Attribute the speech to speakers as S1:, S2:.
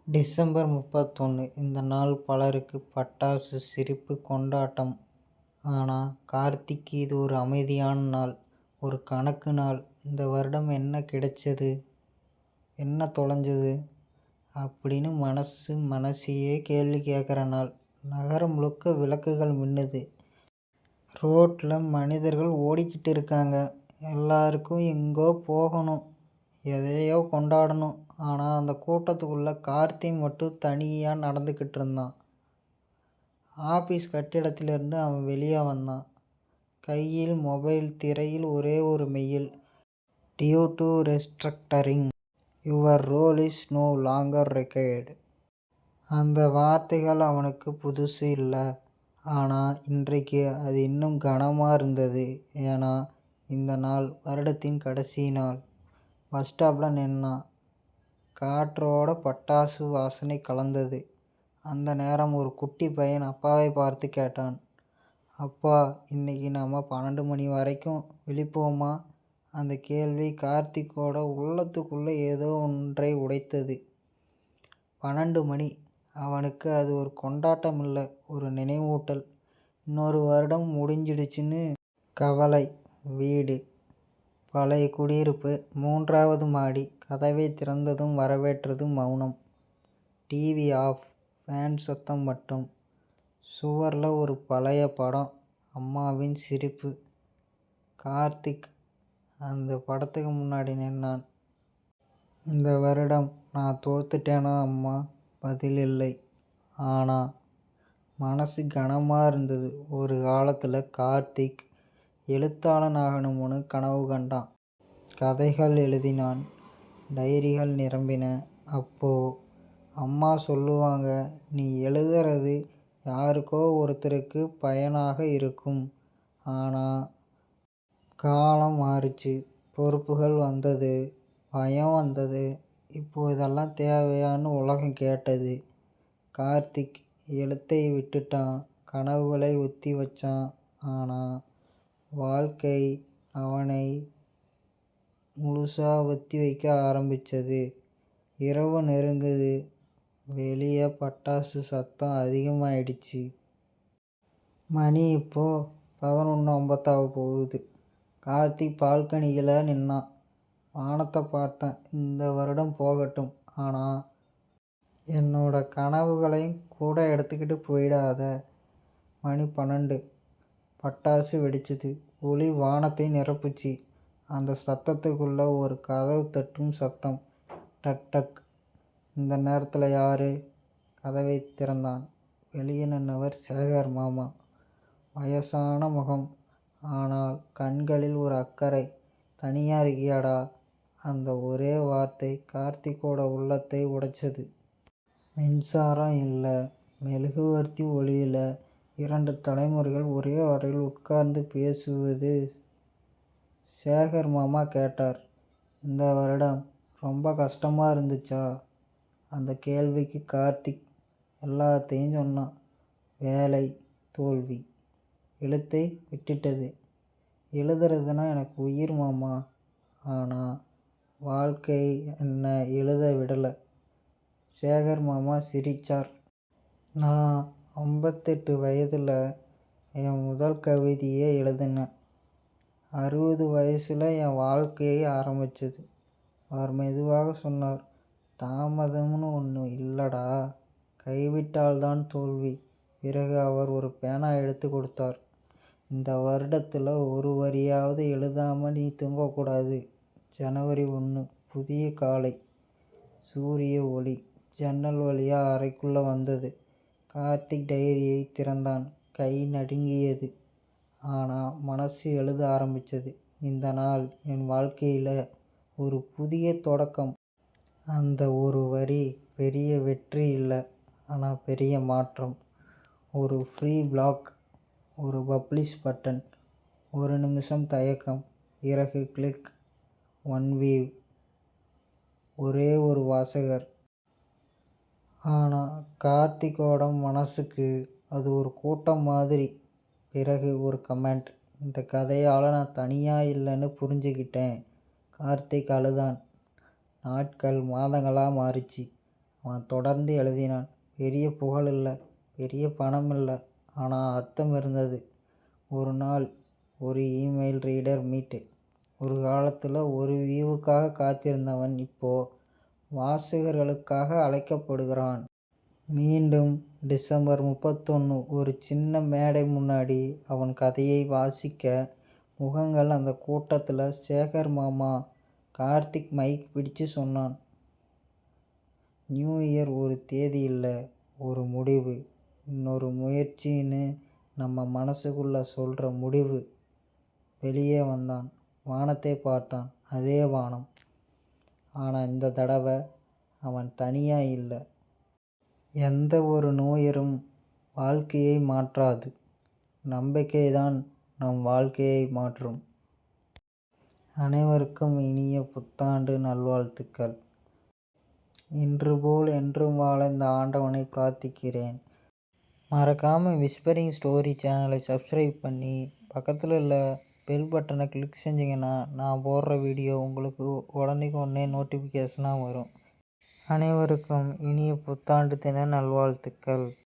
S1: December 31 இந்த நாள் பலருக்கு பட்டாசு, சிரிப்பு, கொண்டாட்டம். ஆனா கார்த்திக்கு இது ஒரு அமைதியான நாள், ஒரு கணக்கு நாள். இந்த வருடம் என்ன கிடைச்சது, என்ன தொலைஞ்சது அப்படின்னு மனசையே கேள்வி கேட்குற நாள். நகரம் முழுக்க விளக்குகள் மின்னுது. ரோட்டில் மனிதர்கள் ஓடிக்கிட்டு இருக்காங்க. எல்லாருக்கும் எங்கோ போகணும், எதையோ கொண்டாடணும். ஆனால் அந்த கூட்டத்துக்குள்ளே கார்த்தி மட்டும் தனியாக நடந்துக்கிட்டு இருந்தான். ஆஃபீஸ் கட்டிடத்திலிருந்து அவன் வெளியே வந்தான். கையில் மொபைல், திரையில் ஒரே ஒரு mail. Due to restructuring your role is no longer required. அந்த வார்த்தைகள் அவனுக்கு புதுசு இல்லை. ஆனால் இன்றைக்கு அது இன்னும் கனமாக இருந்தது. ஏன்னா இந்த நாள் வருடத்தின் கடைசி நாள். பஸ் ஸ்டாப்பில் நின்னான். காற்றோட பட்டாசு வாசனை கலந்தது. அந்த நேரம் ஒரு குட்டி பையன் அப்பாவை பார்த்து கேட்டான், அப்பா, இன்னைக்கு நாம் 12 மணி வரைக்கும் விழிப்போமா? அந்த கேள்வி கார்த்திக்கோட உள்ளத்துக்குள்ளே ஏதோ ஒன்றை உடைத்தது. 12 மணி. அவனுக்கு அது ஒரு கொண்டாட்டம் இல்லை, ஒரு நினைவூட்டல். இன்னொரு வருடம் முடிஞ்சிடுச்சுன்னு கவலை. வீடு பழைய குடியிருப்பு, 3வது மாடி. கதவை திறந்ததும் வரவேற்றது மௌனம். டிவி ஆஃப், ஃபேன் சத்தம் மட்டும். சுவரில் ஒரு பழைய படம், அம்மாவின் சிரிப்பு. கார்த்திக் அந்த படத்துக்கு முன்னாடி நின்னான். இந்த வருடம் நான் தோத்துட்டேனா அம்மா? பதில் இல்லை. ஆனால் மனசு கனமாக இருந்தது. ஒரு காலத்தில் கார்த்திக் எழுத்தாளன் ஆகணும்னு கனவு கண்டான். கதைகள் எழுதினான், டைரிகள் நிரம்பின. அப்போ அம்மா சொல்லுவாங்க, நீ எழுதுறது யாருக்கோ ஒருத்தருக்கு பயனாக இருக்கும். ஆனால் காலம் மாறிச்சு, பொறுப்புகள் வந்தது, பயம் வந்தது. இப்போ இதெல்லாம் தேவையான்னு உலகம் கேட்டது. கார்த்திக் எழுத்தை விட்டுட்டான், கனவுகளை ஒத்தி வச்சான். ஆனால் வாழ்க்கை அவனை முழுசாக ஒத்தி வைக்க ஆரம்பிச்சது. இரவு நெருங்குது. வெளியே பட்டாசு சத்தம் அதிகமாயிடுச்சு. மணி இப்போ 11:50 போகுது. கார்த்திக் பால்கனியில் நின்னான். வானத்தை பார்த்தேன். இந்த வருடம் போகட்டும், ஆனால் என்னோட கனவுகளையும் கூட எடுத்துக்கிட்டு போயிடாத. மணி 12. பட்டாசு வெடிச்சது. ஒளி வானத்தை நிரப்புச்சு. அந்த சத்தத்துக்குள்ளே ஒரு கதவு தட்டும் சத்தம். டக் டக். இந்த நேரத்தில் யாரு? கதவை திறந்தான். வெளியே நின்றவர் சேகர் மாமா. வயசான முகம், ஆனால் கண்களில் ஒரு அக்கறை. தனியாக இருக்கியாடா? அந்த ஒரே வார்த்தை கார்த்திக்கோட உள்ளத்தை உடைச்சது. மின்சாரம் இல்லை, மெழுகுவர்த்தி ஒளியில. 2 தலைமுறைகள் ஒரே அறையில் உட்கார்ந்து பேசுவது. சேகர் மாமா கேட்டார், இந்த வருடம் ரொம்ப கஷ்டமாக இருந்துச்சா? அந்த கேள்விக்கு கார்த்திக் எல்லாத்தையும் சொன்னான். வேலை தோல்வி, எழுத்தை விட்டுட்டது. எழுதுறதுனா எனக்கு உயிர் மாமா. ஆனால் வாழ்க்கை என்னை எழுத விடலை. சேகர் மாமா சிரிச்சார். நான் 58 வயதில் என் முதல் கவிதையை எழுதினேன். 60 வயசில் என் வாழ்க்கையை ஆரம்பிச்சது. அவர் மெதுவாக சொன்னார், தாமதம்னு ஒன்று இல்லைடா, கைவிட்டால்தான் தோல்வி. பிறகு அவர் ஒரு பேனா எடுத்து கொடுத்தார். இந்த வருடத்தில் ஒரு வரியாவது எழுதாமல் நீ தூங்கக்கூடாது. ஜனவரி 1. புதிய காலை. சூரிய ஒளி ஜன்னல் வழியாக அறைக்குள்ளே வந்தது. கார்த்திக் டைரியை திறந்தான். கை நடுங்கியது. ஆனால் மனசு எழுத ஆரம்பிச்சது. இந்த நாள் என் வாழ்க்கையில் ஒரு புதிய தொடக்கம். அந்த ஒரு வரி பெரிய வெற்றி இல்லை, ஆனால் பெரிய மாற்றம். ஒரு ஃப்ரீ பிளாக், ஒரு பப்ளிஷ் பட்டன், ஒரு நிமிஷம் தயக்கம், பிறகு கிளிக், ஒன் வியூ, ஒரே ஒரு வாசகர். ஆனால் கார்த்திக்கோட மனசுக்கு அது ஒரு கூட்டம் மாதிரி. பிறகு ஒரு கமெண்ட், இந்த கதையால் நான் தனியாக இல்லைன்னு புரிஞ்சுக்கிட்டேன். கார்த்திக் அழுதான். நாட்கள் மாதங்களாக மாறிச்சு. அவன் தொடர்ந்து எழுதினான். பெரிய புகழ் இல்லை, பெரிய பணம் இல்லை, ஆனால் அர்த்தம் இருந்தது. ஒரு நாள் ஒரு இமெயில் ரீடர் மீட்டு. ஒரு காலத்தில் ஒரு வியூவுக்காக காத்திருந்தவன் இப்போ வாசகர்களுக்காக அழைக்கப்படுகிறான். மீண்டும் டிசம்பர் 31 ஒரு சின்ன மேடை முன்னாடி அவன் கதையை வாசிக்க முகங்கள். அந்த கூட்டத்தில் சேகர் மாமா. கார்த்திக் மைக் பிடிச்சு சொன்னான். நியூ இயர் ஒரு தேதி இல்லை, ஒரு முடிவு, இன்னொரு முயற்சின்னு நம்ம மனசுக்குள்ள சொல்கிற முடிவு. வெளியே வந்தான். வானத்தை பார்த்தான். அதே வானம். ஆனால் இந்த தடவை அவன் தனியாக இல்லை. எந்த ஒரு நோயரும் வாழ்க்கையை மாற்றாது. நம்பிக்கை தான் நம் வாழ்க்கையை மாற்றும். அனைவருக்கும் இனிய புத்தாண்டு நல்வாழ்த்துக்கள். இன்று போல் என்றும் வாழ இந்த ஆண்டவனை பிரார்த்திக்கிறேன். மறக்காமல் விஸ்பரிங் ஸ்டோரி சேனலை சப்ஸ்கிரைப் பண்ணி பக்கத்தில் உள்ள பெல் பட்டனை கிளிக் செஞ்சிங்கன்னா நான் போடுற வீடியோ உங்களுக்கு உடனே நோட்டிஃபிகேஷனாக வரும். அனைவருக்கும் இனிய புத்தாண்டு தின நல்வாழ்த்துக்கள்.